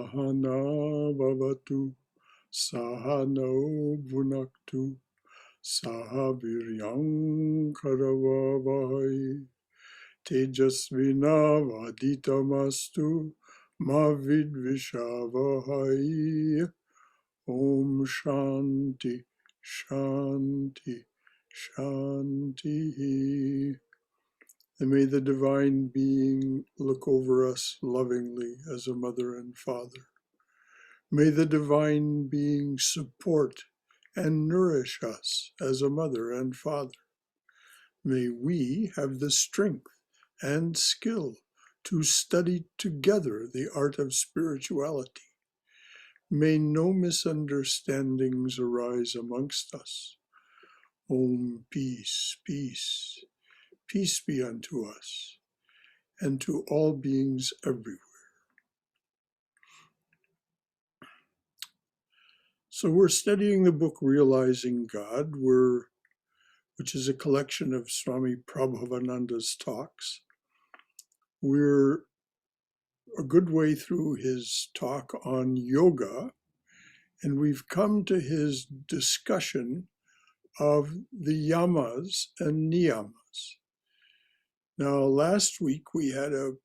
Sahana Bhavatu Sahano Bhunaktu Sahaviryam Karavavahai Tejasvinavaditamastu Ma Vidvishavahai. Om Shanti Shanti Shanti. And may the Divine Being look over us lovingly as a mother and father. May the Divine Being support and nourish us as a mother and father. May we have the strength and skill to study together the art of spirituality. May no misunderstandings arise amongst us. Om, peace, peace, peace be unto us and to all beings everywhere. So we're studying the book Realizing God, which is a collection of Swami Prabhavananda's talks. We're a good way through his talk on yoga, and we've come to his discussion of the yamas and niyamas. Now, last week we had a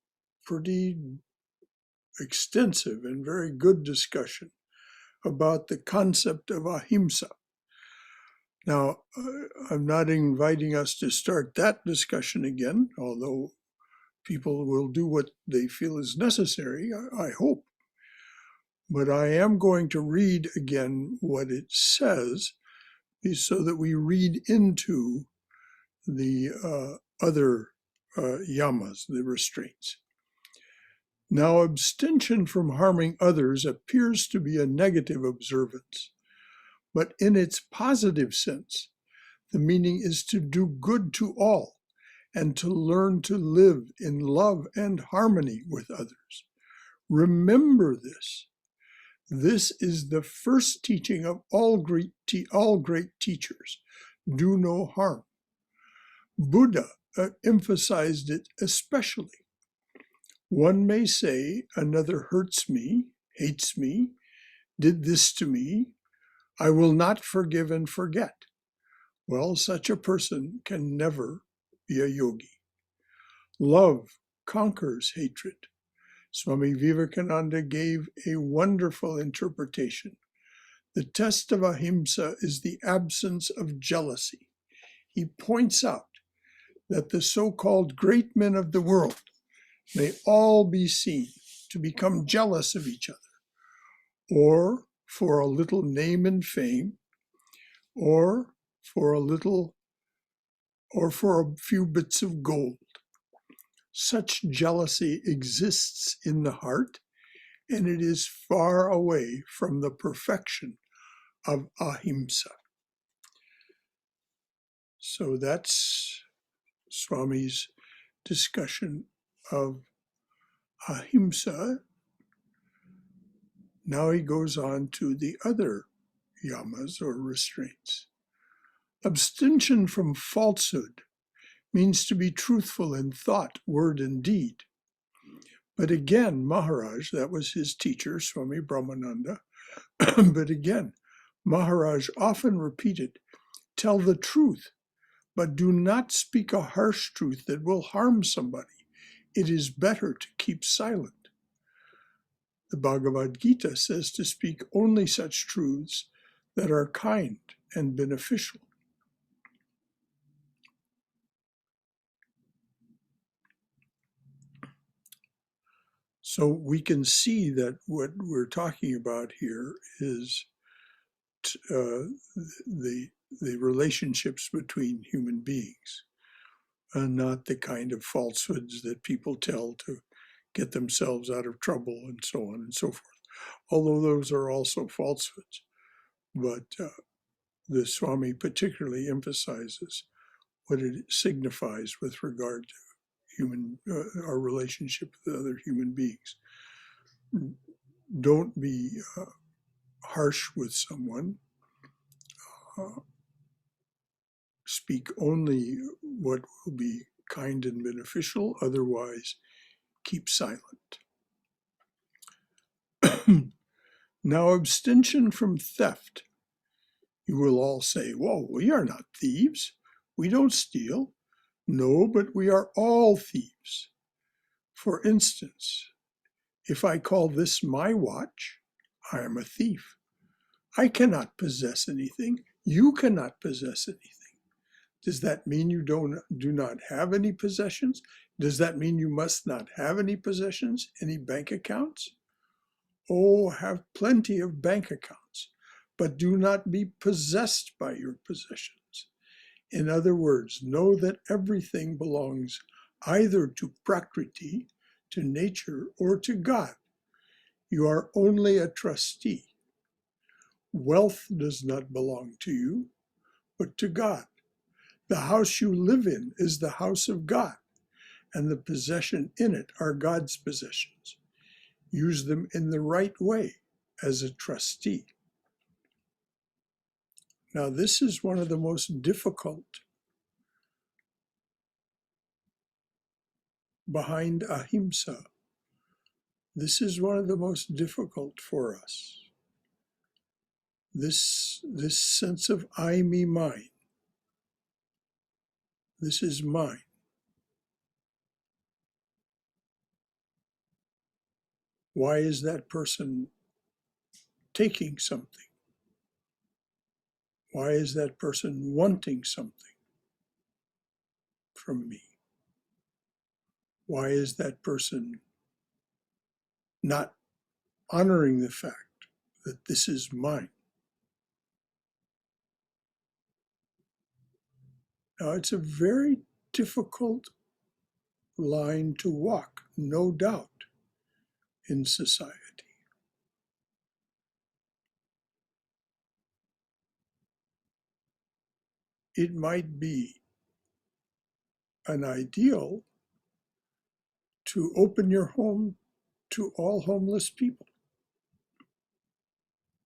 pretty extensive and very good discussion about the concept of ahimsa. Now, I'm not inviting us to start that discussion again, although people will do what they feel is necessary, I hope. But I am going to read again what it says so that we read into the other yamas, the restraints. Now, abstention from harming others appears to be a negative observance, but in its positive sense, the meaning is to do good to all and to learn to live in love and harmony with others. Remember this. This is the first teaching of all great teachers. Do no harm. Buddha emphasized it especially. One may say, another hurts me, hates me, did this to me, I will not forgive and forget. Well, such a person can never be a yogi. Love conquers hatred. Swami Vivekananda gave a wonderful interpretation. The test of ahimsa is the absence of jealousy. He points out that the so-called great men of the world may all be seen to become jealous of each other, or for a little name and fame, or for a few bits of gold. Such jealousy exists in the heart, and it is far away from the perfection of ahimsa. So that's Swami's discussion of ahimsa. Now he goes on to the other yamas or restraints. Abstention from falsehood means to be truthful in thought, word, and deed. But again, Maharaj, that was his teacher, Swami Brahmananda, but again, Maharaj often repeated, tell the truth, but do not speak a harsh truth that will harm somebody. It is better to keep silent. The Bhagavad Gita says to speak only such truths that are kind and beneficial. So we can see that what we're talking about here is the relationships between human beings, and not the kind of falsehoods that people tell to get themselves out of trouble and so on and so forth. Although those are also falsehoods. But the Swami particularly emphasizes what it signifies with regard to our relationship with other human beings. Don't be harsh with someone. Speak only what will be kind and beneficial, otherwise keep silent. Now, abstention from theft. You will all say, "Well, we are not thieves. We don't steal." No, but we are all thieves. For instance, if I call this my watch, I am a thief. I cannot possess anything. You cannot possess anything. Does that mean you do not have any possessions? Does that mean you must not have any possessions, any bank accounts? Oh, have plenty of bank accounts, but do not be possessed by your possessions. In other words, know that everything belongs either to Prakriti, to nature, or to God. You are only a trustee. Wealth does not belong to you, but to God. The house you live in is the house of God, and the possession in it are God's possessions. Use them in the right way as a trustee. Now, this is one of the most difficult behind ahimsa. This is one of the most difficult for us. This sense of I, me, mine. This is mine. Why is that person taking something? Why is that person wanting something from me? Why is that person not honoring the fact that this is mine? Now, it's a very difficult line to walk, no doubt, in society. It might be an ideal to open your home to all homeless people,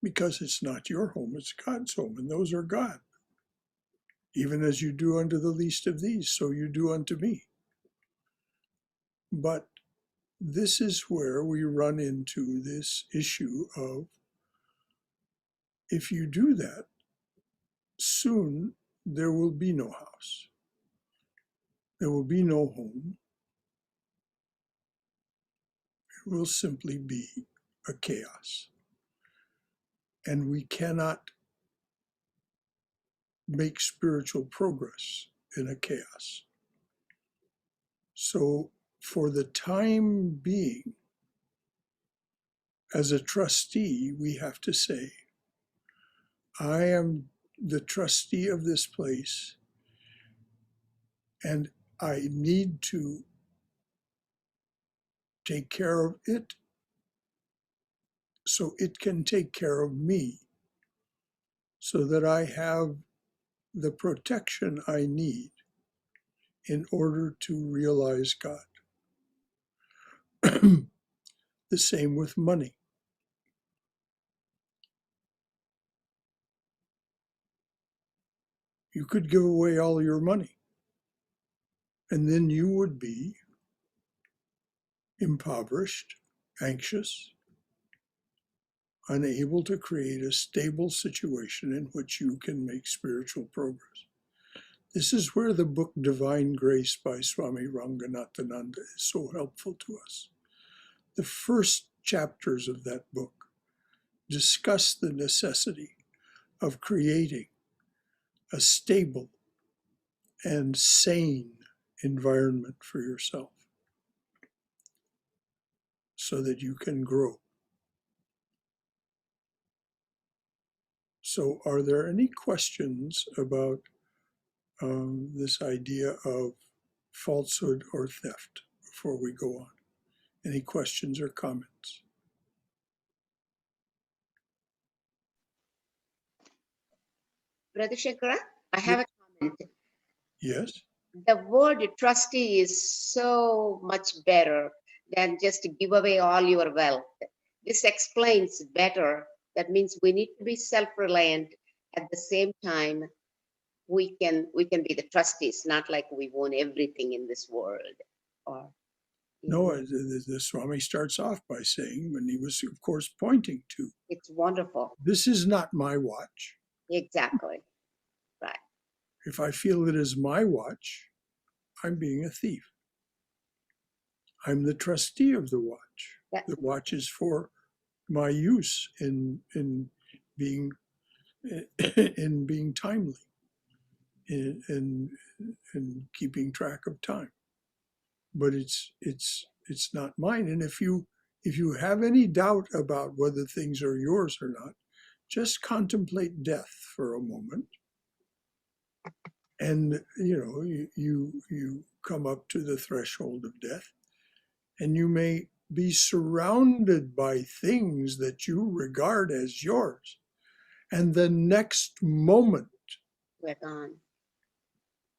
because it's not your home, it's God's home, and those are God. Even as you do unto the least of these, so you do unto me. But this is where we run into this issue of, if you do that, soon there will be no house. There will be no home. It will simply be a chaos. And we cannot make spiritual progress in a chaos. So for the time being, as a trustee, we have to say, I am the trustee of this place, and I need to take care of it so it can take care of me, so that I have the protection I need in order to realize God. The same with money. You could give away all your money, and then you would be impoverished, anxious, unable to create a stable situation in which you can make spiritual progress. This is where the book Divine Grace by Swami Ranganathananda is so helpful to us. The first chapters of that book discuss the necessity of creating a stable and sane environment for yourself so that you can grow. So, are there any questions about this idea of falsehood or theft before we go on? Any questions or comments? Brother Shankara, I have a comment. Yes. The word trustee is so much better than just to give away all your wealth. This explains better. That means we need to be self-reliant. At the same time, we can be the trustees, not like we own everything in this world. Or No, the Swami starts off by saying, and he was, of course, pointing to, It's wonderful. this is not my watch. Exactly. Right. If I feel it is my watch, I'm being a thief. I'm the trustee of the watch. That, The watch is for my use in being in being timely, in keeping track of time. But it's not mine. And if you have any doubt about whether things are yours or not, just contemplate death for a moment. And you come up to the threshold of death, and you may be surrounded by things that you regard as yours. And the next moment, we're gone.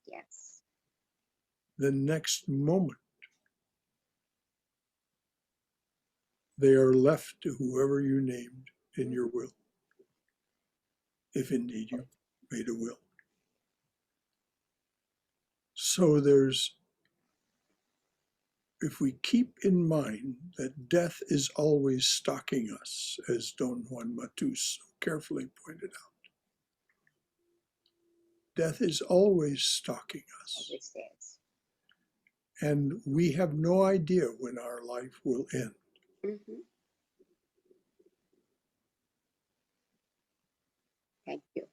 Yes. the next moment, they are left to whoever you named in your will, if indeed you made a will. So if we keep in mind that death is always stalking us, as Don Juan Matus so carefully pointed out, death is always stalking us. Always is. And we have no idea when our life will end. Mm-hmm. Thank you.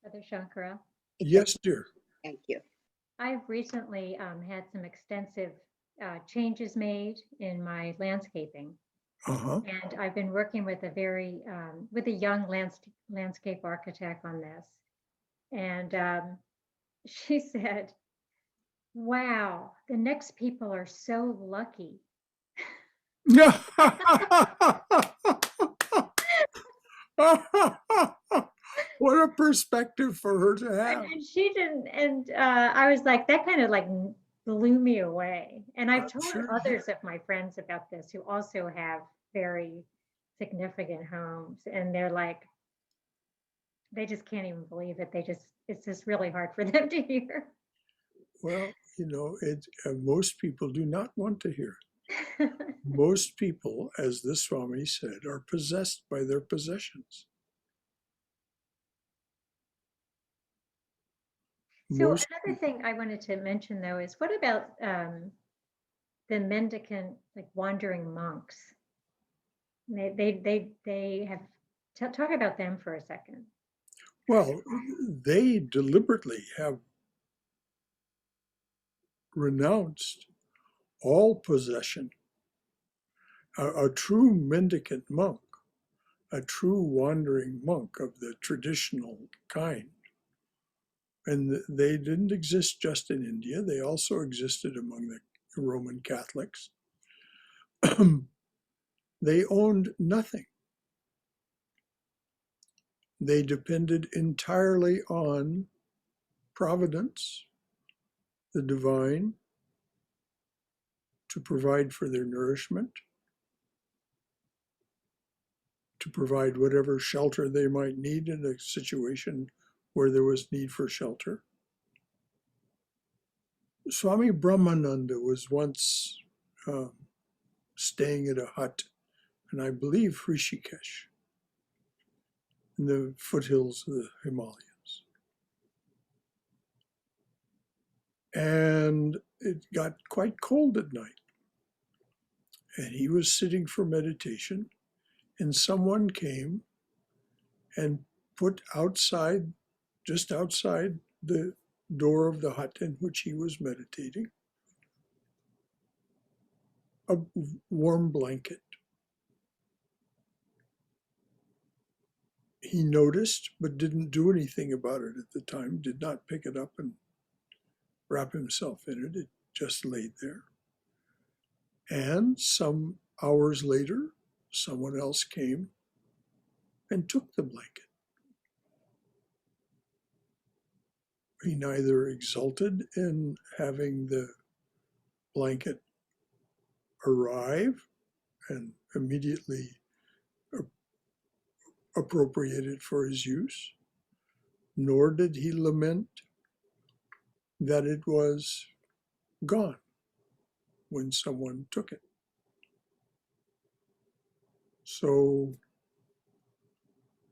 Brother Shankara, Yes, dear. Thank you. I've recently had some extensive changes made in my landscaping, Uh-huh. and I've been working with with a young landscape architect on this. And she said, "Wow, the next people are so lucky." What a perspective for her to have. And she didn't, and I was like, that kind of like blew me away. And I've told Sure. others of my friends about this who also have very significant homes, and they're like, they just can't even believe it. It's just really hard for them to hear. Well, most people do not want to hear it. Most people, as the Swami said, are possessed by their possessions. So Most another thing I wanted to mention though is, what about the mendicant, like wandering monks? They have talk about them for a second. Well, they deliberately have renounced all possession. A true mendicant monk, a true wandering monk of the traditional kind, and they didn't exist just in India, they also existed among the Roman Catholics. They owned nothing. They depended entirely on providence, the divine, to provide for their nourishment, to provide whatever shelter they might need in a situation where there was need for shelter. Swami Brahmananda was once staying at a hut, and I believe Rishikesh, in the foothills of the Himalayas. And it got quite cold at night. And he was sitting for meditation, and someone came and put outside, just outside the door of the hut in which he was meditating, a warm blanket. He noticed, but didn't do anything about it at the time, did not pick it up and wrap himself in it. It just laid there. And some hours later, someone else came and took the blanket. He neither exulted in having the blanket arrive and immediately appropriate it for his use, nor did he lament that it was gone. when someone took it. So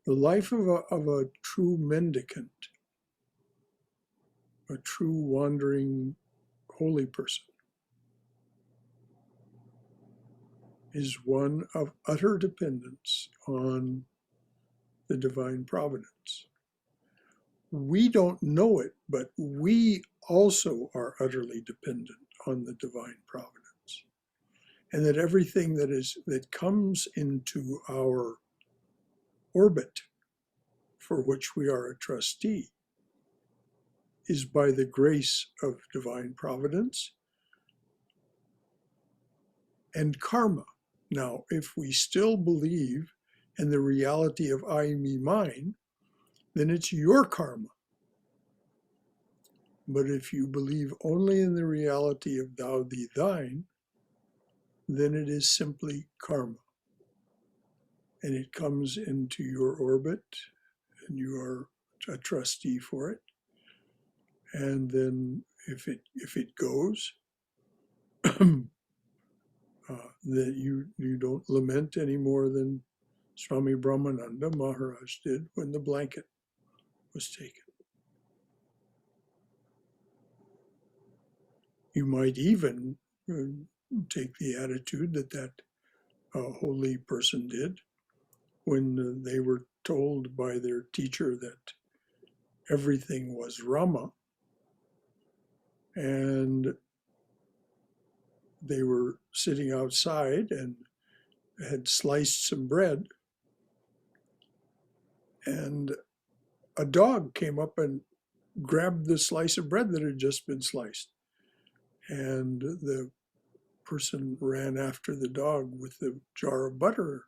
the life of a true mendicant, a true wandering holy person, is one of utter dependence on the divine providence. We don't know it, but we also are utterly dependent on the divine providence. And that everything that comes into our orbit for which we are a trustee is by the grace of divine providence and karma. Now, if we still believe in the reality of I, me, mine, then it's your karma. But if you believe only in the reality of thou, thee, thine, then it is simply karma. And it comes into your orbit, and you are a trustee for it. And then if it goes, that you don't lament any more than Swami Brahmananda Maharaj did when the blanket was taken. You might even take the attitude that holy person did when they were told by their teacher that everything was Rama, and they were sitting outside and had sliced some bread, and a dog came up and grabbed the slice of bread that had just been sliced. And the person ran after the dog with the jar of butter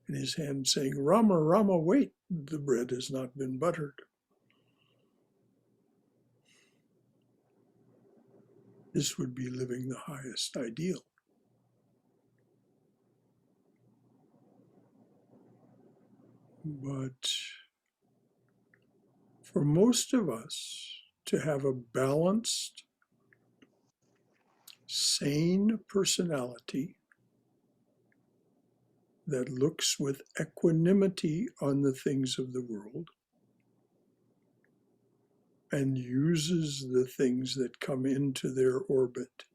in his hand, saying, Rama, Rama, wait, the bread has not been buttered. This would be living the highest ideal. But for most of us to have a balanced, sane personality that looks with equanimity on the things of the world and uses the things that come into their orbit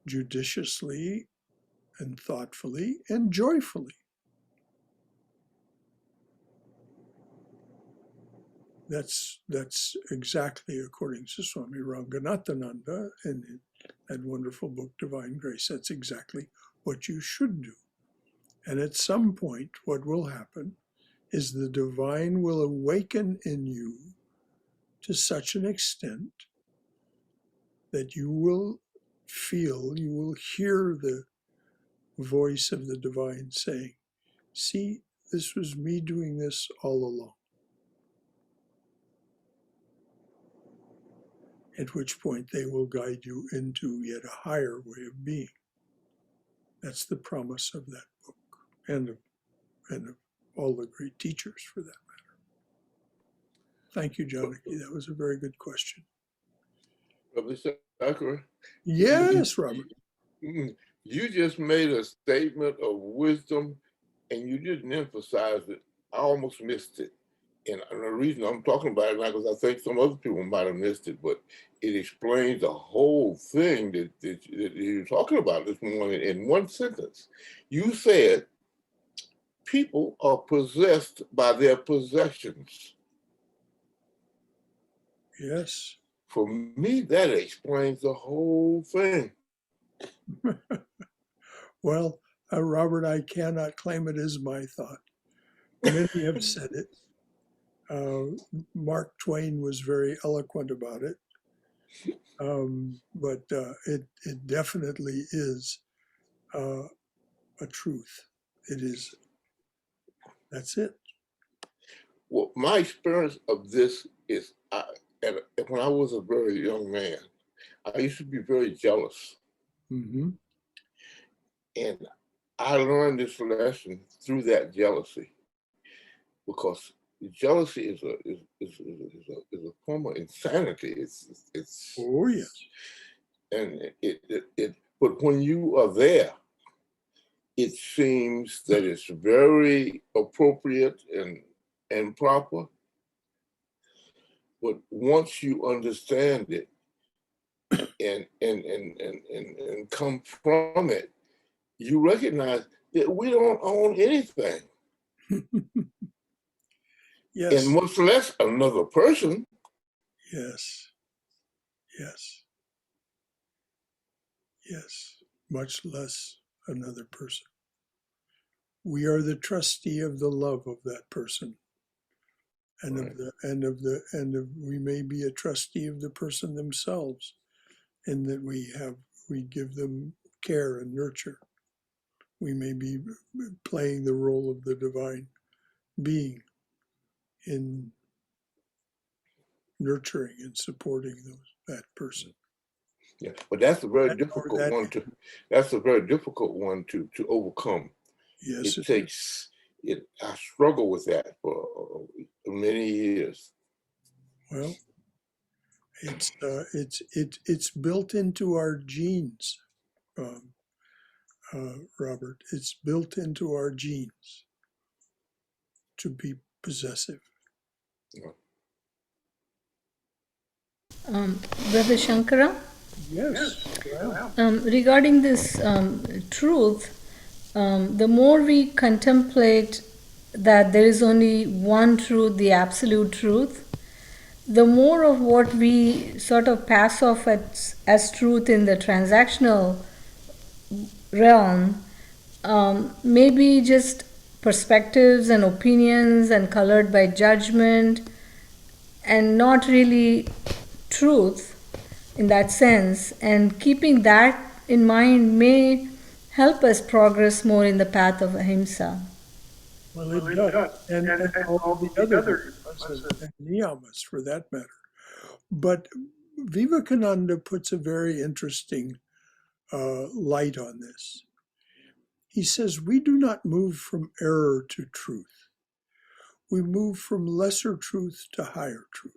judiciously and thoughtfully and joyfully. That's exactly according to Swami Ranganathananda in that wonderful book, Divine Grace. That's exactly what you should do. And at some point, what will happen is the divine will awaken in you to such an extent that you will feel, you will hear the voice of the divine saying, see, this was me doing this all along. At which point they will guide you into yet a higher way of being. That's the promise of that book and of all the great teachers for that matter. Thank you, Janaki. That was a very good question. Brother Shankara, Yes, Robert. you just made a statement of wisdom and you didn't emphasize it. I almost missed it. And the reason I'm talking about it now, because I think some other people might have missed it, but it explains the whole thing that you're talking about this morning in one sentence. You said people are possessed by their possessions. Yes. For me, that explains the whole thing. Well, Robert, I cannot claim it as my thought. Many have said it. Mark Twain was very eloquent about it. But it definitely is a truth. It is. That's it. Well, my experience of this is when I was a very young man, I used to be very jealous. Mm-hmm. And I learned this lesson through that jealousy, because jealousy is a form of insanity. It's Oh yes. And But when you are there, it seems that it's very appropriate and proper. But once you understand it and come from it, you recognize that we don't own anything. Yes. And much less another person. Yes. Yes. Yes. Much less another person. We are the trustee of the love of that person. And Right. we may be a trustee of the person themselves, in that we give them care and nurture. We may be playing the role of the divine being in nurturing and supporting that person. Yeah, but that's a very That- or difficult that- one to. That's a very difficult one to overcome. Yes, It takes. It. I struggle with that for many years. well, it's built into our genes, um, Robert. It's built into our genes to be possessive. Brother Shankara, Yes. Well, regarding this truth, the more we contemplate that there is only one truth, the absolute truth, the more of what we sort of pass off as truth in the transactional realm maybe just perspectives and opinions and colored by judgment and not really truth in that sense. And keeping that in mind may help us progress more in the path of ahimsa. well, it does. And all the other dharmas and niyamas for that matter. But Vivekananda puts a very interesting light on this. He says, we do not move from error to truth. We move from lesser truth to higher truth.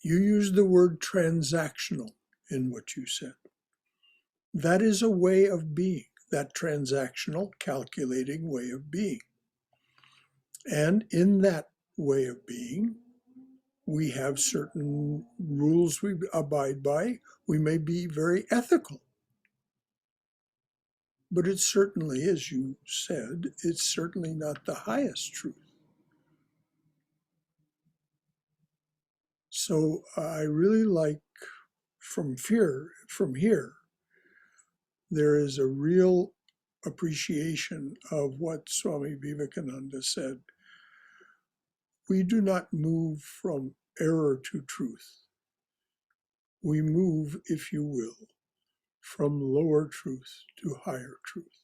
You used the word transactional in what you said. That is a way of being, that transactional, calculating way of being. And in that way of being, we have certain rules we abide by. We may be very ethical. But it's certainly, as you said, it's certainly not the highest truth. So I really like from here, there is a real appreciation of what Swami Vivekananda said. We do not move from error to truth. We move, if you will, from lower truth to higher truth.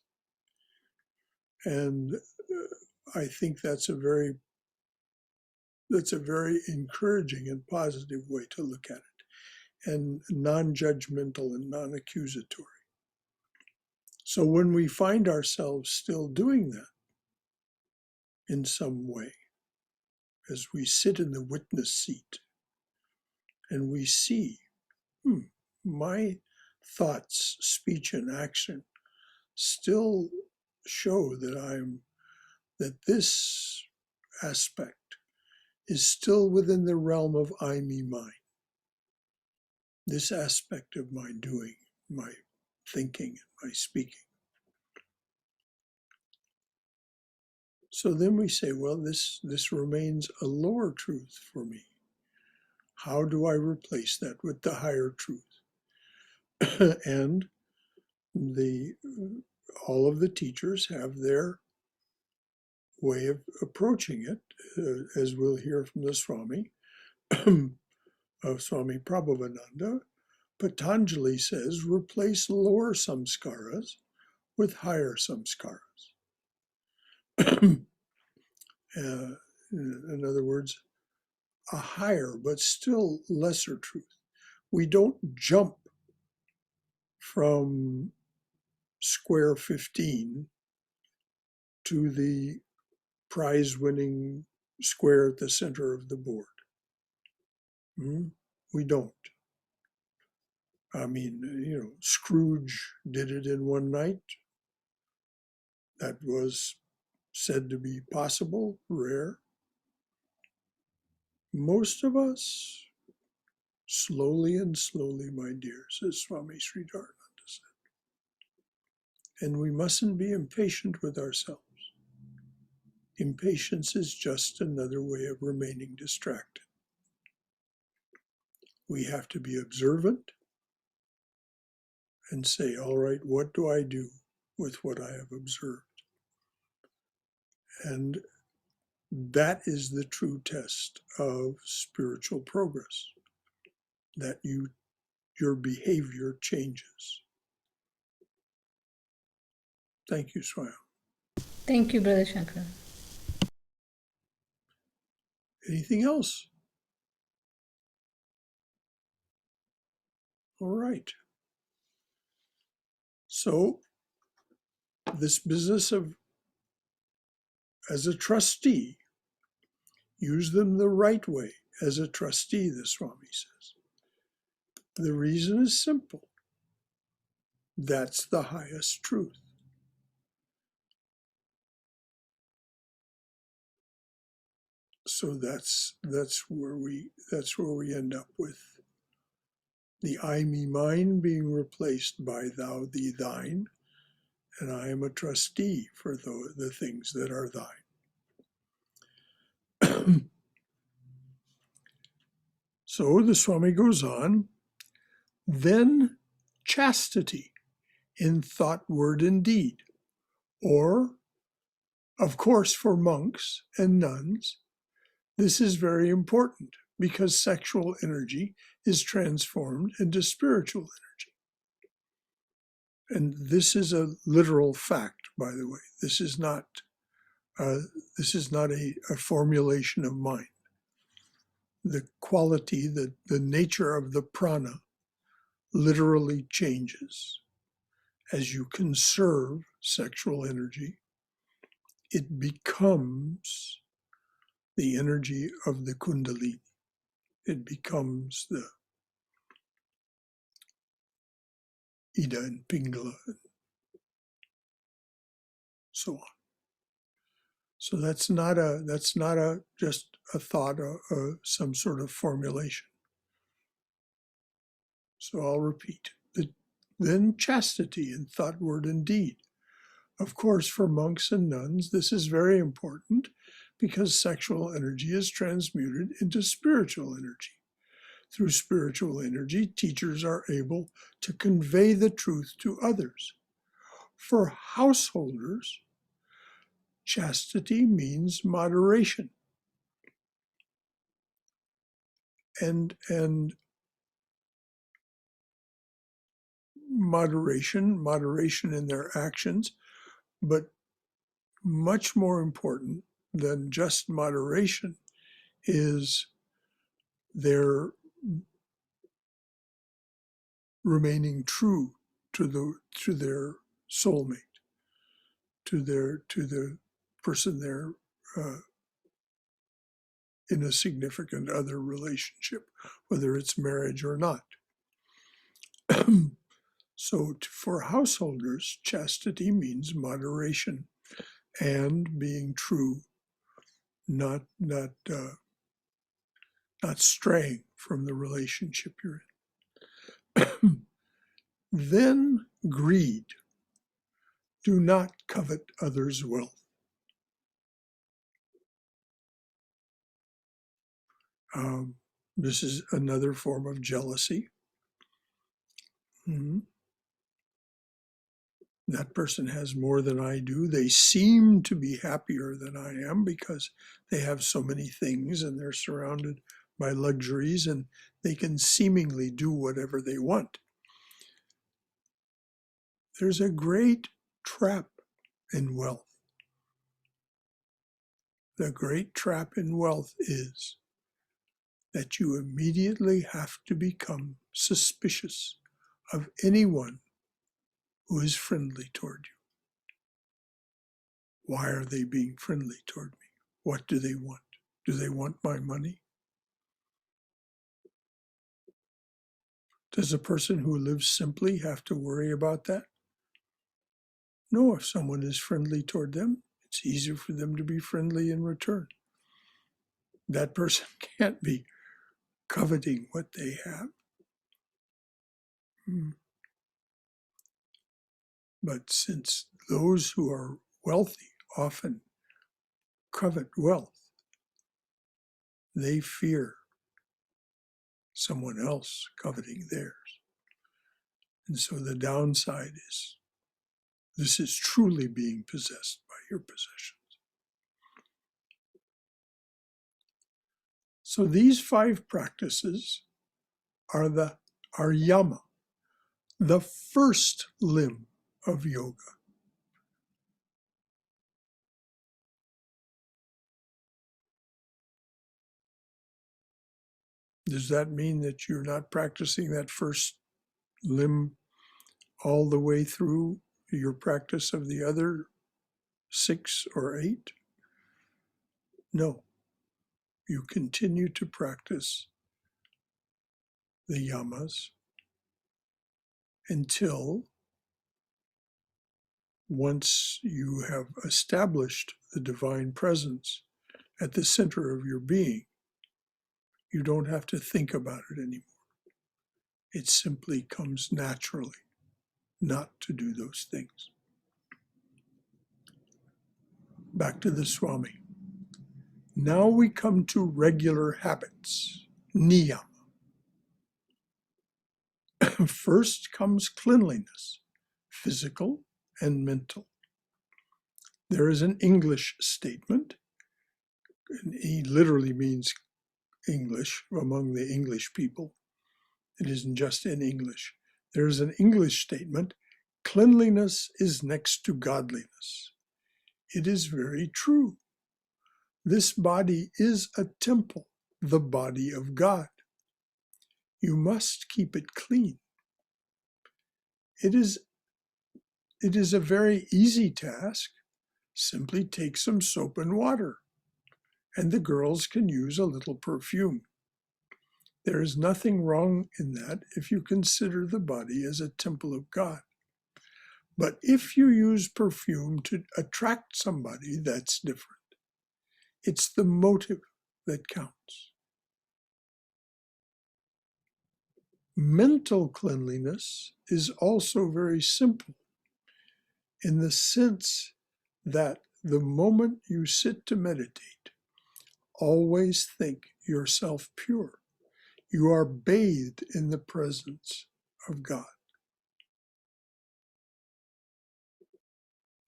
And I think that's a very encouraging and positive way to look at it, and non-judgmental and non-accusatory. So when we find ourselves still doing that in some way, as we sit in the witness seat and we see, my thoughts, speech, and action still show that this aspect is still within the realm of I, me, mine. This aspect of my doing, my thinking, and my speaking. So then we say, well, this remains a lower truth for me. How do I replace that with the higher truth? And all of the teachers have their way of approaching it, as we'll hear from the Swami, of Swami Prabhavananda. Patanjali says, replace lower samskaras with higher samskaras. In other words, a higher but still lesser truth. We don't jump from square 15 to the prize winning square at the center of the board. We don't. I mean, Scrooge did it in one night. That was said to be possible, rare. Most of us, slowly and slowly, my dear, says Swami Sridharananda said. And we mustn't be impatient with ourselves. Impatience is just another way of remaining distracted. We have to be observant and say, all right, what do I do with what I have observed? And that is the true test of spiritual progress, that your behavior changes. Thank you, Swami. Thank you, Brother Shankara. Anything else? All right. So this business of, as a trustee, use them the right way as a trustee, the Swami says. The reason is simple. That's the highest truth. So that's where we end up with the I, me, mine being replaced by thou, thee, thine, and I am a trustee for the things that are thine. So the Swami goes on, then chastity in thought, word, and deed, or, of course, for monks and nuns, this is very important because sexual energy is transformed into spiritual energy. And this is a literal fact, by the way. This is not a formulation of mine. The quality, the nature of the prana literally changes. As you conserve sexual energy, it becomes the energy of the kundalini. It becomes the Ida and Pingala and so on. So that's not just a thought, some sort of formulation. So I'll repeat. Then chastity in thought, word, and deed. Of course, for monks and nuns, this is very important because sexual energy is transmuted into spiritual energy. Through spiritual energy, teachers are able to convey the truth to others. For householders, chastity means moderation. And moderation in their actions, but much more important than just moderation is their remaining true to their soulmate, to the person they're in a significant other relationship, whether it's marriage or not. So for householders, chastity means moderation and being true, not straying from the relationship you're in. Then greed. Do not covet others' wealth. This is another form of jealousy. Mm-hmm. That person has more than I do. They seem to be happier than I am because they have so many things and they're surrounded by luxuries and they can seemingly do whatever they want. There's a great trap in wealth. The great trap in wealth is that you immediately have to become suspicious of anyone who is friendly toward you. Why are they being friendly toward me? What do they want? Do they want my money? Does a person who lives simply have to worry about that? No, if someone is friendly toward them, it's easier for them to be friendly in return. That person can't be coveting what they have. But since those who are wealthy often covet wealth, they fear someone else coveting theirs. And so the downside is this is truly being possessed by your possessions. So these 5 practices are yama, the first limb of yoga. Does that mean that you're not practicing that first limb all the way through your practice of the other 6 or 8? No. You continue to practice the yamas until once you have established the divine presence at the center of your being, you don't have to think about it anymore. It simply comes naturally not to do those things. Back to the Swami. Now we come to regular habits, niyama. First comes cleanliness, physical and mental. There is an English statement, and he literally means English among the English people. It isn't just in English. There's an English statement, cleanliness is next to godliness. It is very true. This body is a temple, the body of God. You must keep it clean. It is a very easy task. Simply take some soap and water, and the girls can use a little perfume. There is nothing wrong in that if you consider the body as a temple of God. But if you use perfume to attract somebody, that's different. It's the motive that counts. Mental cleanliness is also very simple in the sense that the moment you sit to meditate, always think yourself pure. You are bathed in the presence of God.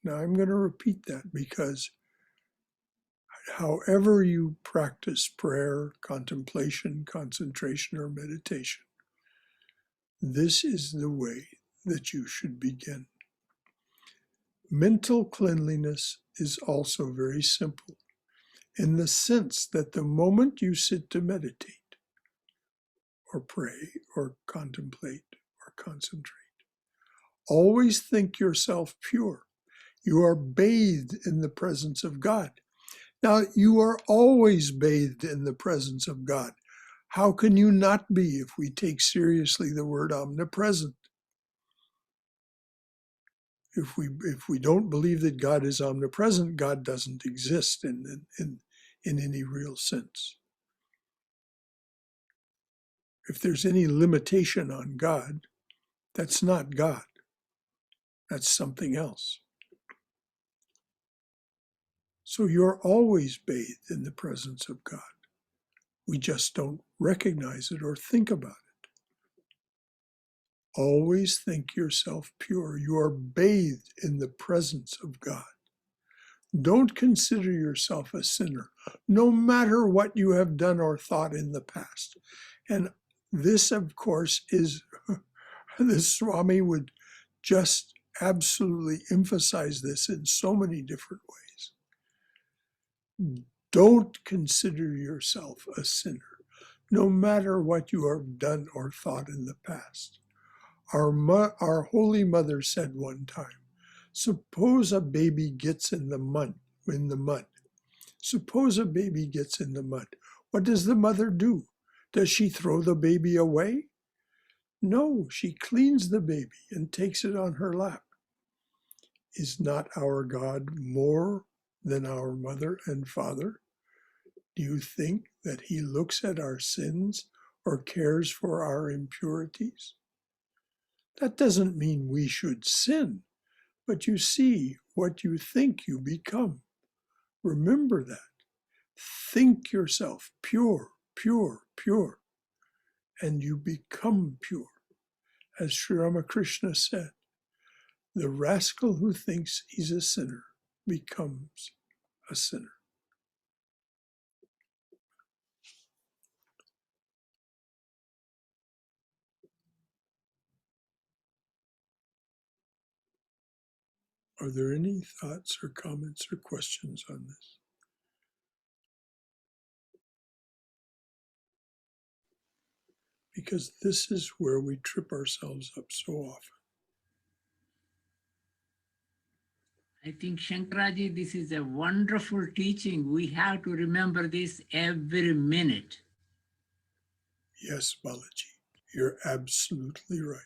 Now I'm going to repeat that because however you practice prayer, contemplation, concentration, or meditation, this is the way that you should begin. Mental cleanliness is also very simple in the sense that the moment you sit to meditate, or pray, or contemplate, or concentrate, always think yourself pure. You are bathed in the presence of God. Now, you are always bathed in the presence of God. How can you not be if we take seriously the word omnipresent? If we don't believe that God is omnipresent, God doesn't exist in any real sense. If there's any limitation on God, that's not God. That's something else. So you're always bathed in the presence of God. We just don't recognize it or think about it. Always think yourself pure. You are bathed in the presence of God. Don't consider yourself a sinner, no matter what you have done or thought in the past. And this, of course, is, the Swami would just absolutely emphasize this in so many different ways. Don't consider yourself a sinner, no matter what you have done or thought in the past. Our Holy Mother said one time, suppose a baby gets in the mud. Suppose a baby gets in the mud. What does the mother do? Does she throw the baby away? No, she cleans the baby and takes it on her lap. Is not our God more than our mother and father? Do you think that he looks at our sins or cares for our impurities? That doesn't mean we should sin, but you see what you think you become. Remember that. Think yourself pure, pure, pure, and you become pure. As Sri Ramakrishna said, the rascal who thinks he's a sinner becomes a sinner. Are there any thoughts or comments or questions on this? Because this is where we trip ourselves up so often. I think, Shankaraji, this is a wonderful teaching. We have to remember this every minute. Yes, Balaji, you're absolutely right.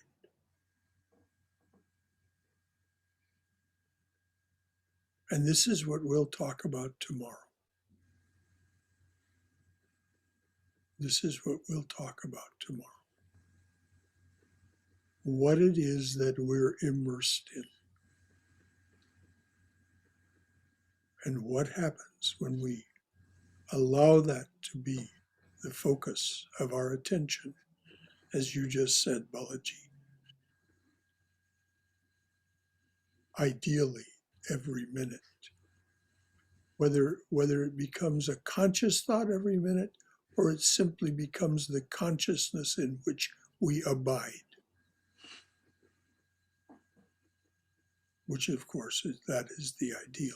And this is what we'll talk about tomorrow. This is what we'll talk about tomorrow. What it is that we're immersed in. And what happens when we allow that to be the focus of our attention, as you just said, Balaji. Ideally, every minute. Whether it becomes a conscious thought every minute, or it simply becomes the consciousness in which we abide. Which, of course, that is the ideal.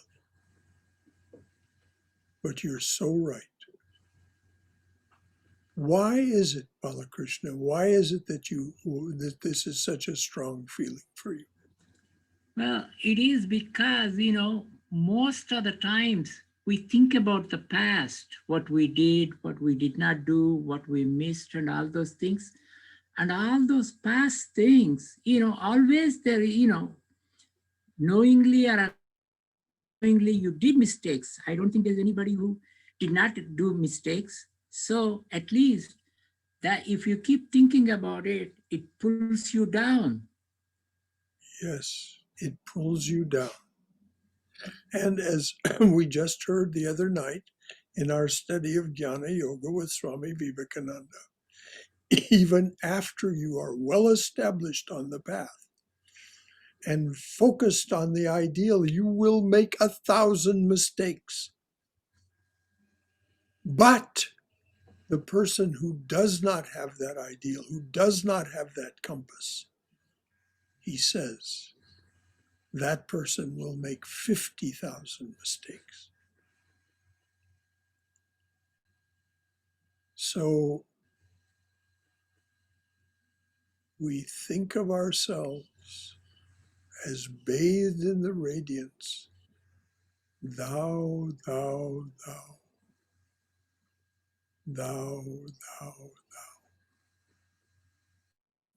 But you're so right. Why is it, Balakrishna, why is it that this is such a strong feeling for you? Well, it is because, most of the times we think about the past, what we did, what we did not do, what we missed, and all those things. And all those past things, always there, knowingly or unknowingly, you did mistakes. I don't think there's anybody who did not do mistakes. So at least that if you keep thinking about it, it pulls you down. Yes, it pulls you down. And as we just heard the other night in our study of Jnana Yoga with Swami Vivekananda, even after you are well established on the path and focused on the ideal, you will make 1,000 mistakes. But the person who does not have that ideal, who does not have that compass, he says, that person will make 50,000 mistakes. So we think of ourselves as bathed in the radiance, thou, thou, thou, thou, thou, thou,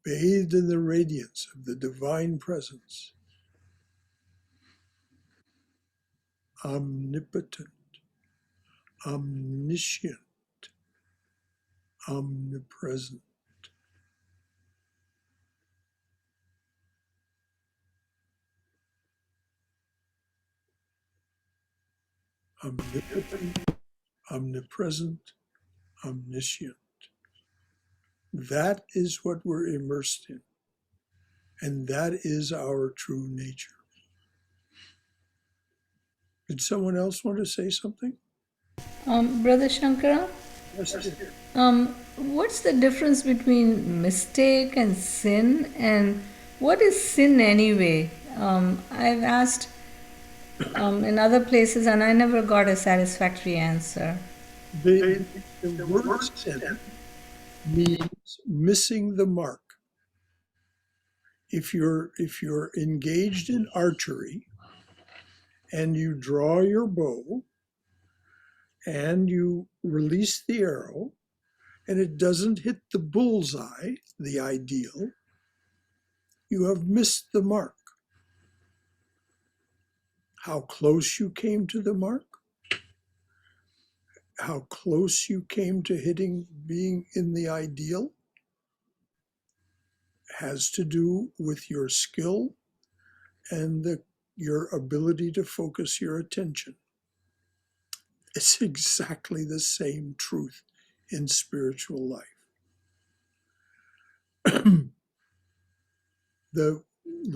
bathed in the radiance of the divine presence, omnipotent, omniscient, omnipresent. Omnipotent, omnipresent, omniscient. That is what we're immersed in. And that is our true nature. Did someone else want to say something? Brother Shankara, Yes, dear. what's the difference between mistake and sin, and what is sin anyway? I've asked in other places and I never got a satisfactory answer. The word sin means missing the mark. If you're engaged in archery and you draw your bow and you release the arrow and it doesn't hit the bullseye, the ideal, you have missed the mark. How close you came to the mark, how close you came to hitting being in the ideal, has to do with your skill and your ability to focus your attention. It's exactly the same truth in spiritual life. The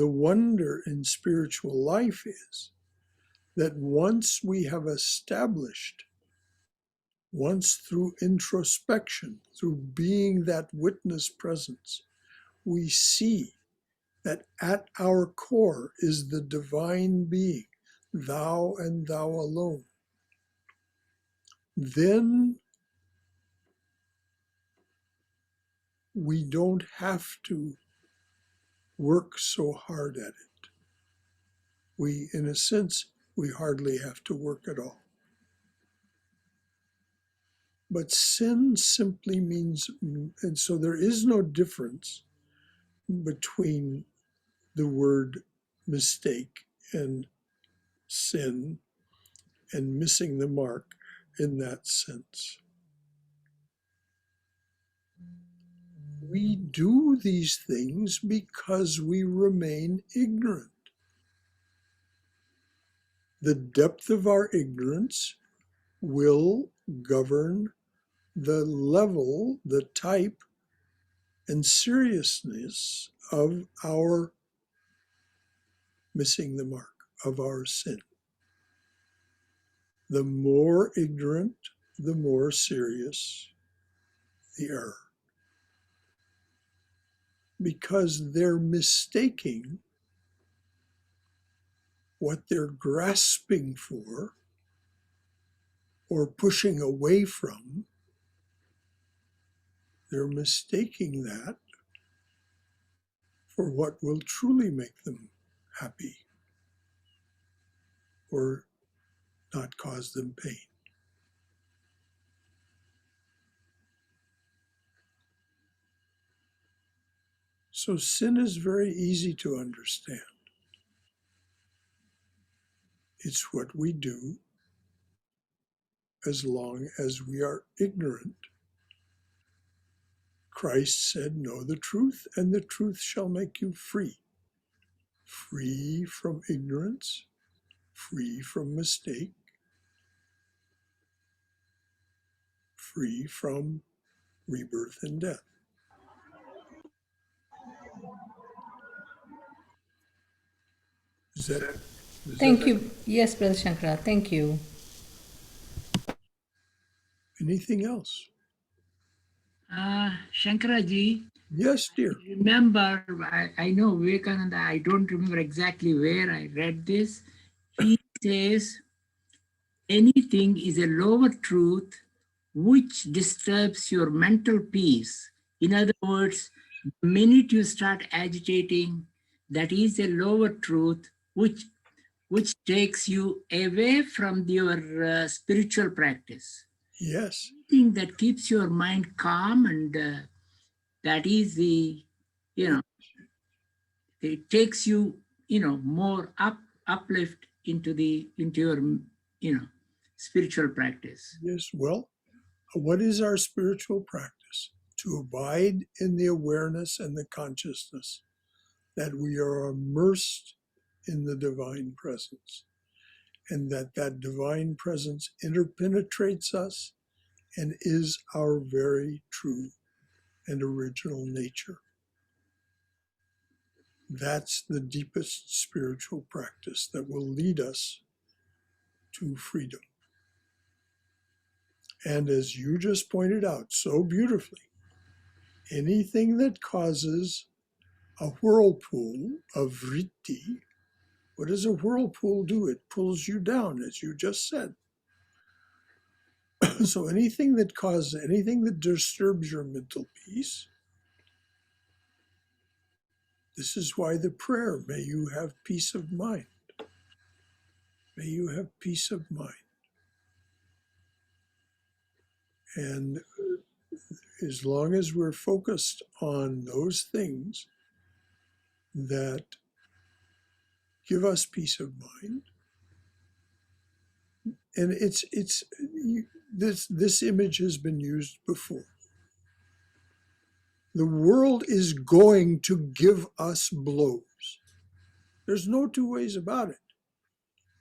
wonder in spiritual life is that once we have established, once through introspection, through being that witness presence, we see that at our core is the divine being, thou and thou alone. Then we don't have to work so hard at it. We, in a sense, we hardly have to work at all. But sin simply means, and so there is no difference between the word mistake and sin and missing the mark in that sense. We do these things because we remain ignorant. The depth of our ignorance will govern the level, the type, and seriousness of our missing the mark, of our sin. The more ignorant, the more serious the error. Because they're mistaking what they're grasping for or pushing away from. They're mistaking that for what will truly make them happy or not cause them pain. So sin is very easy to understand. It's what we do as long as we are ignorant. Christ said, know the truth, and the truth shall make you free. Free from ignorance, free from mistake, free from rebirth and death. Is that Thank you. Yes, Brother Shankara, thank you. anything else? Shankaraji, Yes, dear. remember, I know Vivekananda, I don't remember exactly where I read this. He says, anything is a lower truth which disturbs your mental peace. In other words, the minute you start agitating, that is a lower truth which takes you away from your spiritual practice. Yes. Anything that keeps your mind calm, and that is the, it takes you, more uplift into your, spiritual practice. Yes. Well, what is our spiritual practice? To abide in the awareness and the consciousness that we are immersed in the divine presence, and that divine presence interpenetrates us and is our very true and original nature. That's the deepest spiritual practice that will lead us to freedom. And as you just pointed out so beautifully, anything that causes a whirlpool of vritti, what does a whirlpool do? It pulls you down, as you just said. So anything that disturbs your mental peace, this is why the prayer, may you have peace of mind. May you have peace of mind. And as long as we're focused on those things that give us peace of mind, and this image has been used before. The world is going to give us blows. There's no two ways about it.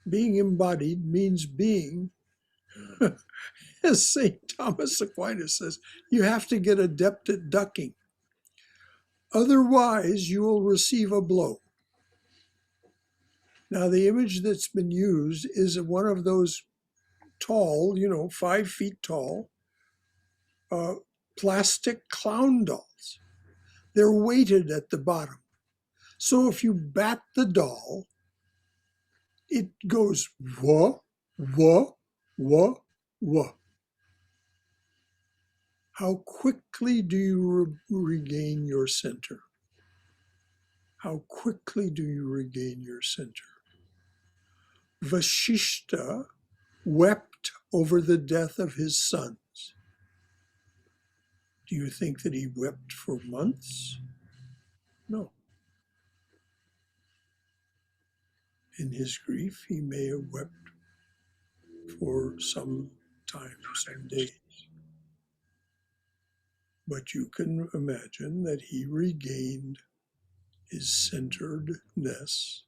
Being embodied means being, as St. Thomas Aquinas says, you have to get adept at ducking. Otherwise, you will receive a blow. Now, the image that's been used is one of those tall, 5 feet tall, plastic clown dolls. They're weighted at the bottom. So if you bat the doll, it goes wah, wah, wah, wah. How quickly do you regain your center? How quickly do you regain your center? Vashishta wept over the death of his sons. Do you think that he wept for months? No. In his grief, he may have wept for some time, some days. But you can imagine that he regained his centeredness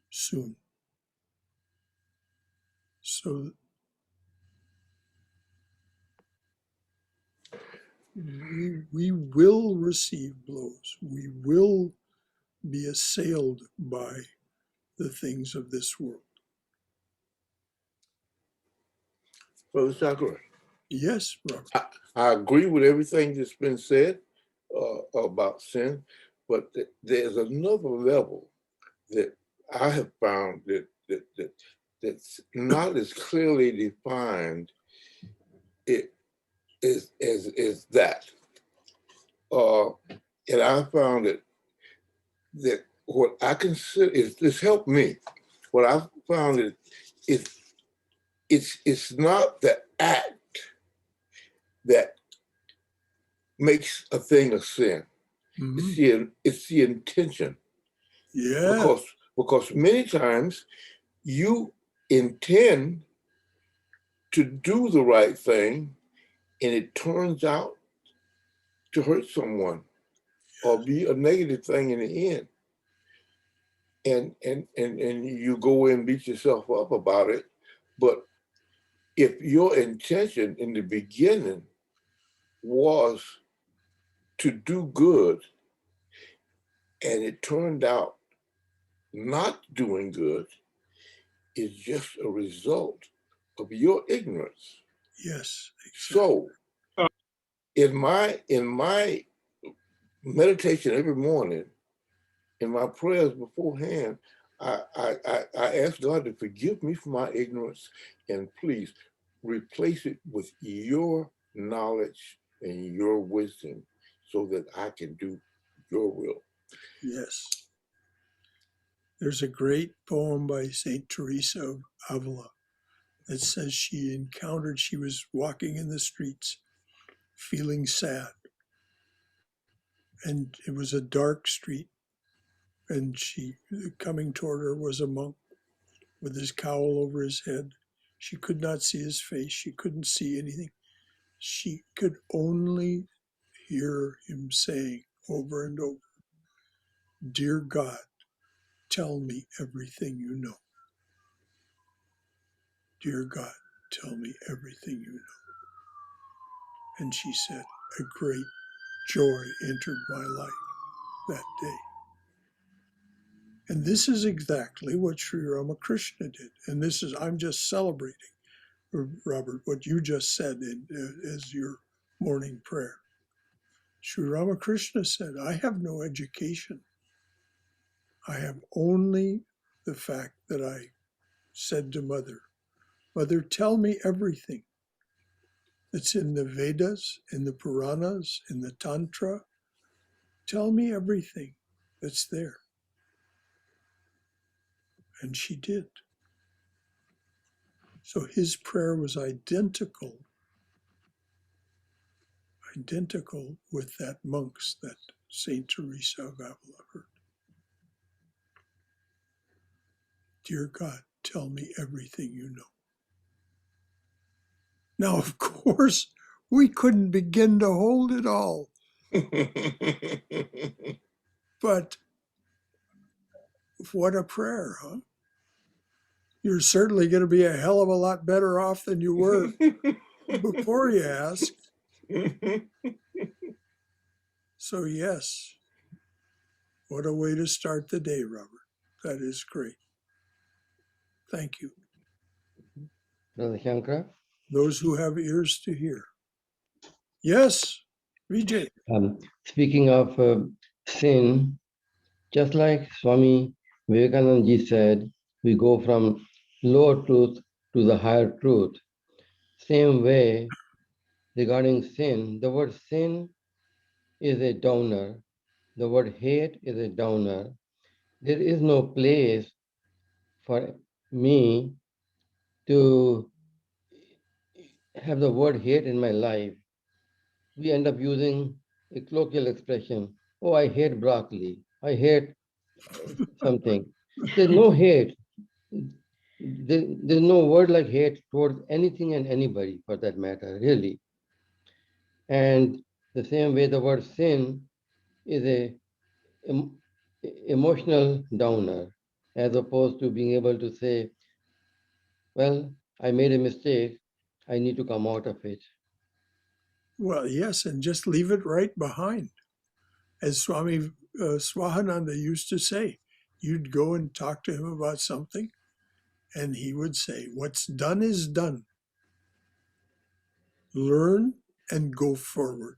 soon. So we will receive blows. We will be assailed by the things of this world. Brother Shankara, Yes, Robert. I agree with everything that's been said about sin, but there's another level that I have found that's not as clearly defined. It is that, and I found that what I consider is this helped me. What I found is it's not the act that makes a thing a sin. Mm-hmm. It's the intention. Yeah. Because many times you intend to do the right thing and it turns out to hurt someone or be a negative thing in the end. And you go and beat yourself up about it. But if your intention in the beginning was to do good and it turned out not doing good, it's just a result of your ignorance. Yes. Exactly. So in my meditation every morning, in my prayers beforehand, I ask God to forgive me for my ignorance and please replace it with your knowledge and your wisdom so that I can do your will. Yes. There's a great poem by St. Teresa of Avila that says she was walking in the streets feeling sad. And it was a dark street. And coming toward her was a monk with his cowl over his head. She could not see his face. She couldn't see anything. She could only hear him saying over and over, "Dear God, tell me everything you know. Dear God, tell me everything you know." And she said, a great joy entered my life that day. And this is exactly what Sri Ramakrishna did. And I'm just celebrating, Robert, what you just said as your morning prayer. Sri Ramakrishna said, I have no education. I have only the fact that I said to Mother, Mother, tell me everything that's in the Vedas, in the Puranas, in the Tantra. Tell me everything that's there. And she did. So his prayer was identical identical with that monks that Saint Teresa of Avila heard. Dear God, tell me everything you know. Now, of course, we couldn't begin to hold it all, but what a prayer, huh? You're certainly going to be a hell of a lot better off than you were before you asked. So yes, what a way to start the day, Robert. That is great. Thank you. Brother Shankara. Those who have ears to hear. Yes, Vijay. Speaking of sin, just like Swami Vivekananda ji said, we go from lower truth to the higher truth. Same way, regarding sin, the word sin is a downer. The word hate is a downer. There is no place for me to have the word hate in my life. We end up using a colloquial expression, oh, I hate broccoli, I hate something. There's no hate. There's no word like hate towards anything and anybody for that matter, really. And the same way the word sin is a emotional downer, as opposed to being able to say, well, I made a mistake, I need to come out of it. Well, yes, and just leave it right behind. As Swami Swahananda used to say, you'd go and talk to him about something, and he would say, what's done is done. Learn and go forward.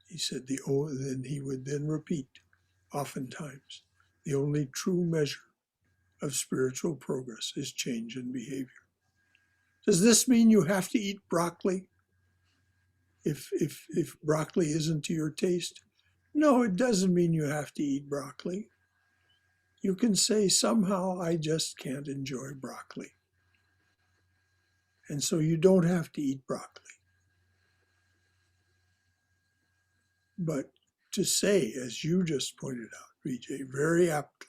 He said, then he would then repeat, oftentimes, the only true measure of spiritual progress is change in behavior. Does this mean you have to eat broccoli if broccoli isn't to your taste? No, it doesn't mean you have to eat broccoli. You can say, somehow I just can't enjoy broccoli. And so you don't have to eat broccoli. But to say, as you just pointed out, Vijay, very aptly,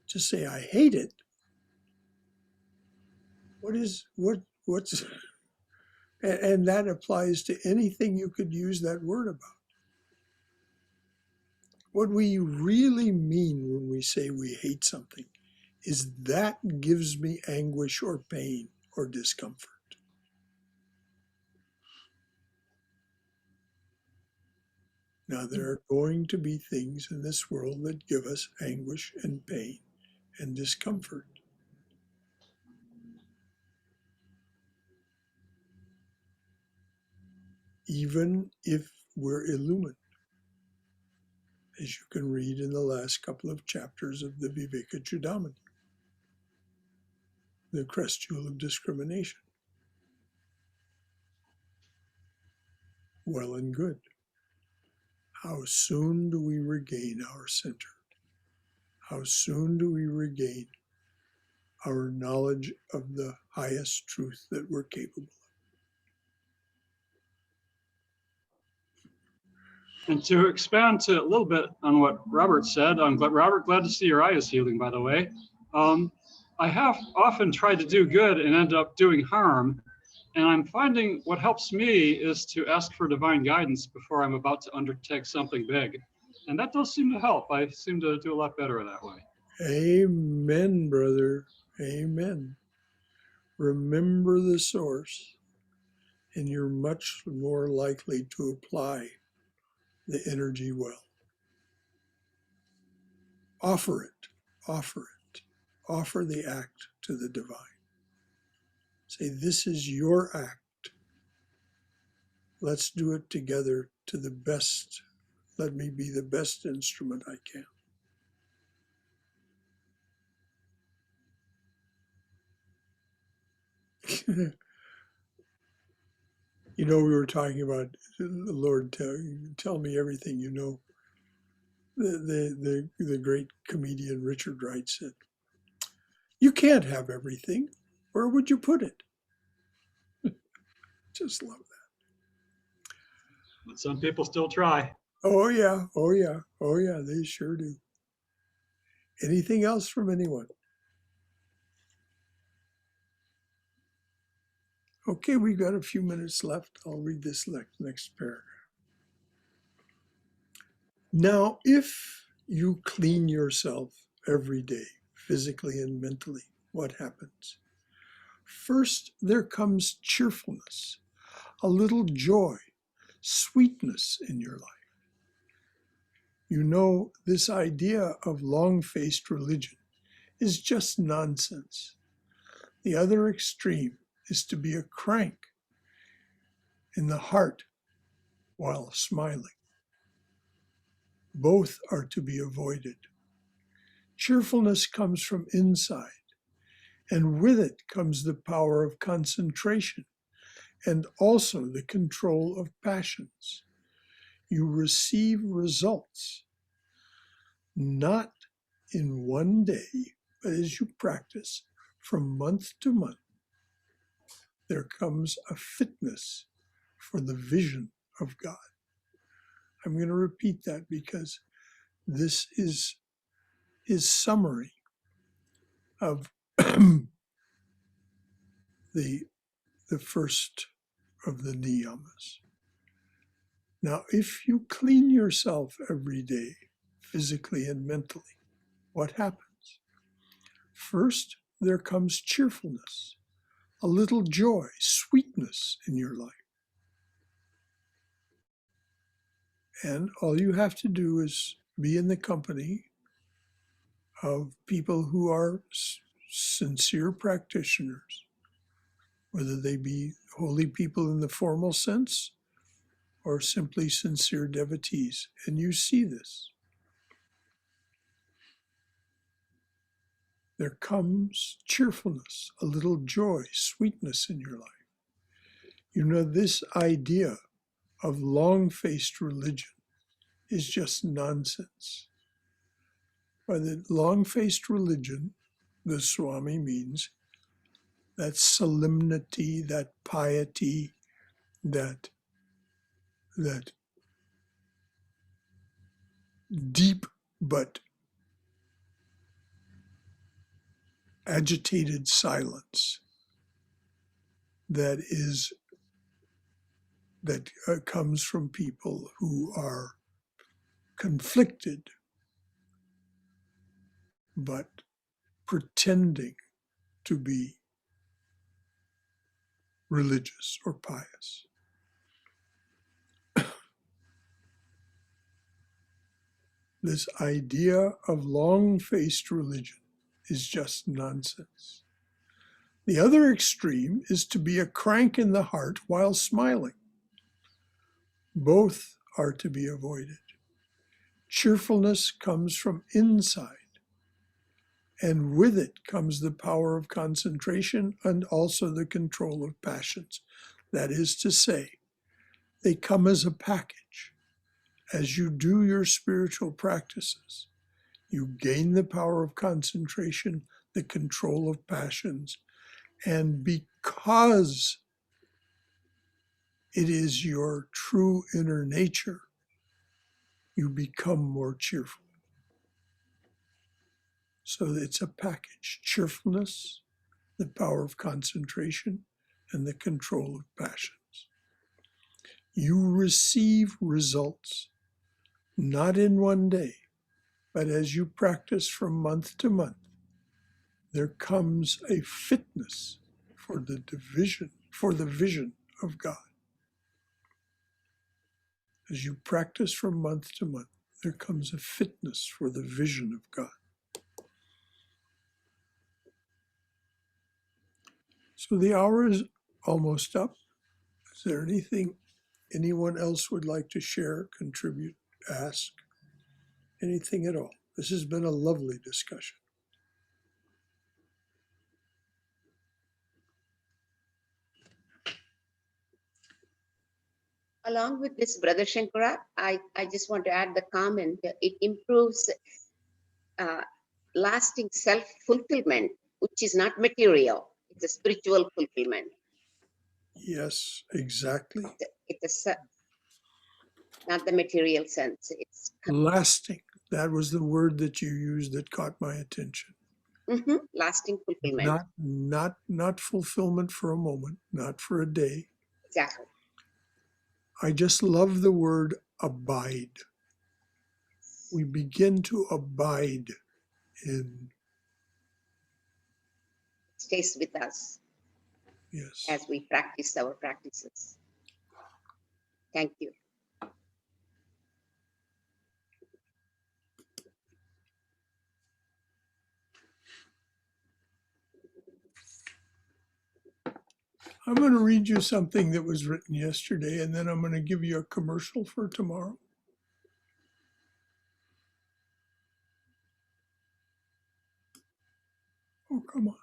to say, I hate it, what's, and that applies to anything you could use that word about. What we really mean when we say we hate something is that gives me anguish or pain or discomfort. Now, there are going to be things in this world that give us anguish and pain and discomfort. Even if we're illumined, as you can read in the last couple of chapters of the Vivekachudamani, the crest jewel of discrimination. Well and good. How soon do we regain our center? How soon do we regain our knowledge of the highest truth that we're capable of? And to expand to a little bit on what Robert said, Robert, glad to see your eye is healing, by the way. I have often tried to do good and end up doing harm. And I'm finding what helps me is to ask for divine guidance before I'm about to undertake something big. And that does seem to help. I seem to do a lot better that way. Amen, brother. Amen. Remember the source, and you're much more likely to apply the energy well. Offer it, offer it, offer the act to the divine. Say, this is your act. Let's do it together to the best. Let me be the best instrument I can. You know, we were talking about the Lord, tell me everything you know. The great comedian Richard Wright said, you can't have everything. Where would you put it? Just love that. But some people still try. Oh yeah, oh yeah, oh yeah, they sure do. Anything else from anyone? Okay, we've got a few minutes left. I'll read this next paragraph. Now, if you clean yourself every day, physically and mentally, what happens? First, there comes cheerfulness, a little joy, sweetness in your life. You know, this idea of long-faced religion is just nonsense. The other extreme is to be a crank in the heart while smiling. Both are to be avoided. Cheerfulness comes from inside, and with it comes the power of concentration and also the control of passions. You receive results, not in one day, but as you practice from month to month, there comes a fitness for the vision of God. I'm going to repeat that because this is his summary of the first of the niyamas. Now, if you clean yourself every day, physically and mentally, what happens? First, there comes cheerfulness, a little joy, sweetness in your life. And all you have to do is be in the company of people who are sincere practitioners, whether they be holy people in the formal sense or simply sincere devotees. And you see this. There comes cheerfulness, a little joy, sweetness in your life. You know, this idea of long-faced religion is just nonsense. By the long-faced religion, the Swami means that solemnity, that piety, that deep but agitated silence that comes from people who are conflicted but pretending to be religious or pious. This idea of long-faced religion is just nonsense. The other extreme is to be a crank in the heart while smiling. Both are to be avoided. Cheerfulness comes from inside, and with it comes the power of concentration and also the control of passions. That is to say, they come as a package. As you do your spiritual practices, you gain the power of concentration, the control of passions, and because it is your true inner nature, you become more cheerful. So it's a package: cheerfulness, the power of concentration, and the control of passions. You receive results, not in one day, but as you practice from month to month, there comes a fitness for the vision of God. As you practice from month to month, there comes a fitness for the vision of God. So the hour is almost up. Is there anything anyone else would like to share, contribute, ask? Anything at all? This has been a lovely discussion. Along with this, Brother Shankara, I just want to add the comment, it improves lasting self-fulfillment, which is not material. It's a spiritual fulfillment. Yes, exactly. It's a not the material sense. It's Lasting. That was the word that you used that caught my attention. lasting fulfillment. Not fulfillment for a moment, not for a day. Exactly. I just love the word abide. We begin to abide in, Stays with us yes. as we practice our practices. Thank you. I'm going to read you something that was written yesterday, and then I'm going to give you a commercial for tomorrow. Oh, come on.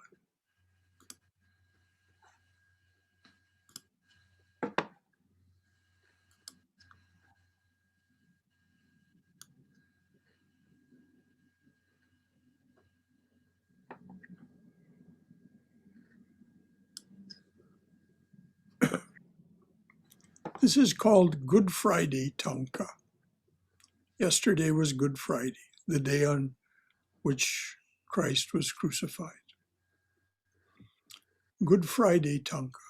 This is called Good Friday Tanka. Yesterday was Good Friday, the day on which Christ was crucified. Good Friday Tanka.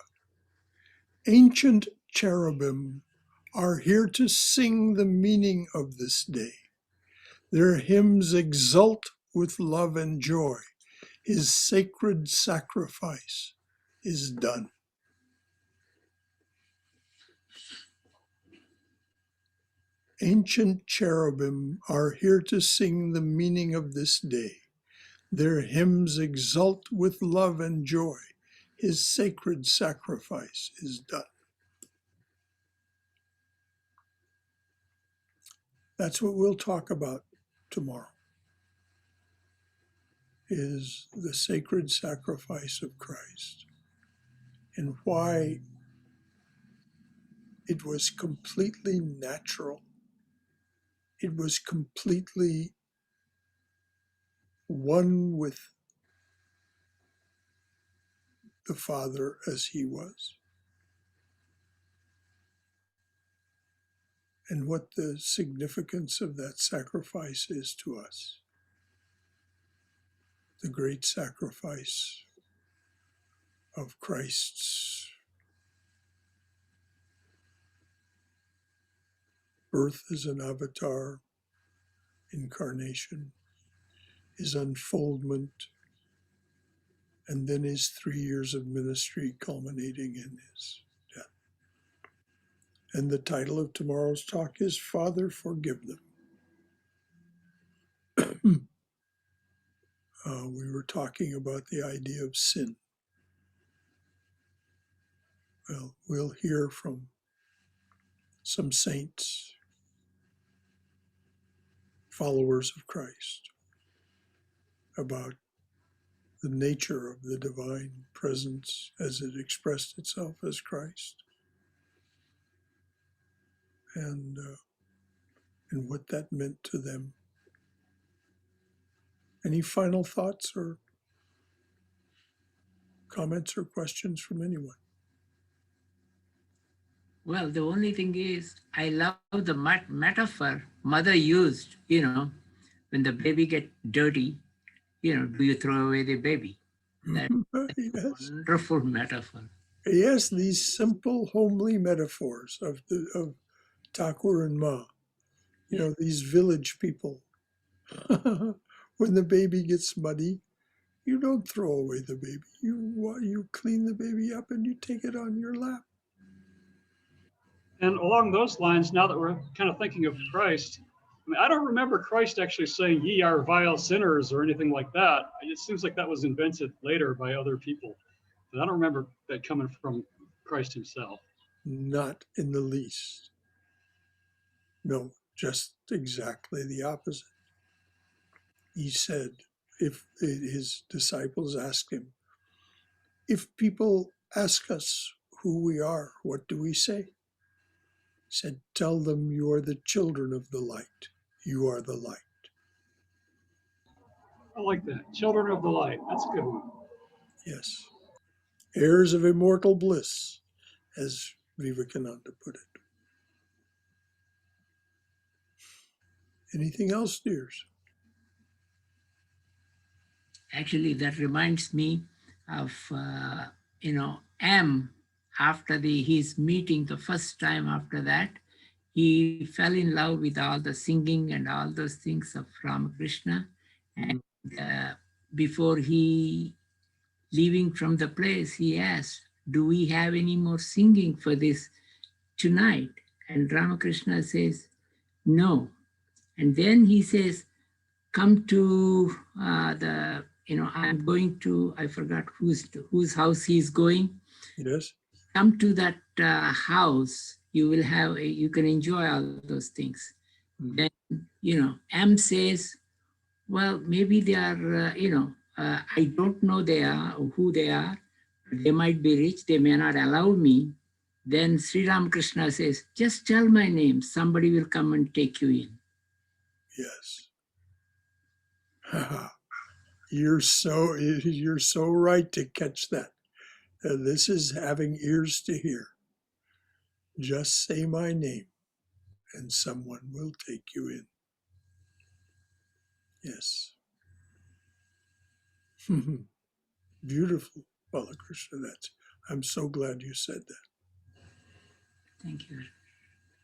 Ancient cherubim are here to sing the meaning of this day. Their hymns exult with love and joy. His sacred sacrifice is done. Ancient cherubim are here to sing the meaning of this day. Their hymns exult with love and joy. His sacred sacrifice is done. That's what we'll talk about tomorrow, is the sacred sacrifice of Christ and why it was completely natural. It was completely one with the Father as he was. And what the significance of that sacrifice is to us. The great sacrifice of Christ's birth as an avatar, incarnation, his unfoldment, and then his 3 years of ministry culminating in his death. And the title of tomorrow's talk is Father, Forgive Them. We were talking about the idea of sin. Well, we'll hear from some saints, followers of Christ, about the nature of the divine presence as it expressed itself as Christ, and what that meant to them. Any final thoughts or comments or questions from anyone? Well, the only thing is, I love the metaphor mother used, when the baby get dirty, do you throw away the baby? That's Yes. a wonderful metaphor. Yes, these simple, homely metaphors of Thakur and Ma. These village people. When the baby gets muddy, you don't throw away the baby. You clean the baby up and you take it on your lap. And along those lines, now that we're kind of thinking of Christ, I don't remember Christ actually saying, "Ye are vile sinners" or anything like that. It seems like that was invented later by other people. But I don't remember that coming from Christ himself. Not in the least. No, just exactly the opposite. He said, if his disciples asked him, if people ask us who we are, what do we say? He said, tell them you are the children of the light. You are the light. I like that. Children of the light. That's a good one. Yes. Heirs of immortal bliss, as Vivekananda put it. Anything else, dears? Actually, that reminds me of, M, after his meeting the first time after that, he fell in love with all the singing and all those things of Ramakrishna. And before he leaving from the place, he asked, do we have any more singing for this tonight? And Ramakrishna says, no. And then he says, come to I'm going to, I forgot whose house he's going. Yes. Come to that house, you can enjoy all those things. Then, M says, well, maybe they are, I don't know who they are. They might be rich, they may not allow me. Then Sri Ramakrishna says, just tell my name, somebody will come and take you in. Yes. You're so right to catch that. This is having ears to hear. Just say my name and someone will take you in. Yes. Beautiful, Balakrishna. I'm so glad you said that. Thank you.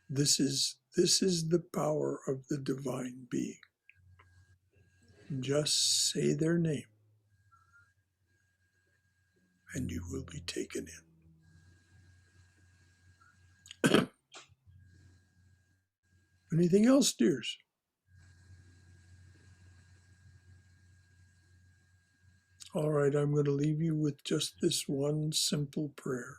This is the power of the divine being. Just say their name and you will be taken in. Anything else, dears? All right, I'm going to leave you with just this one simple prayer,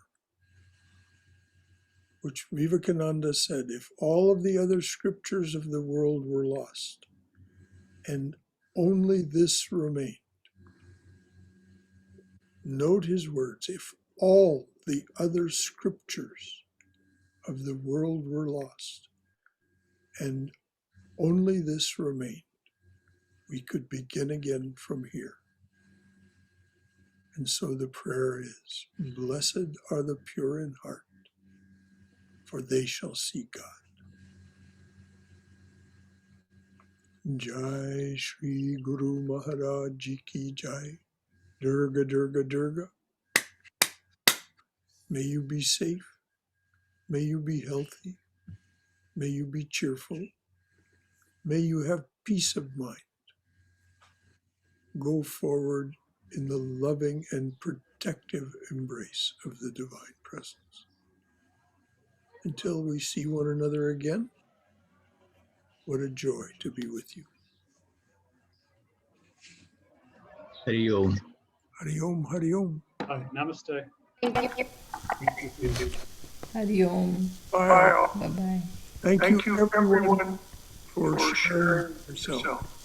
which Vivekananda said, if all of the other scriptures of the world were lost and only this remained. Note his words, if all the other scriptures of the world were lost and only this remained, we could begin again from here. And so the prayer is, blessed are the pure in heart, for they shall see God. Jai Shri Guru Maharaj Ji Ki Jai. Durga, Durga, Durga. May you be safe. May you be healthy. May you be cheerful. May you have peace of mind. Go forward in the loving and protective embrace of the divine presence. Until we see one another again, what a joy to be with you. Hari Om. Hari Om, Hari Om. Namaste. Thank you. Hari Om. Bye. Bye-bye. Thank you everyone for sharing yourself.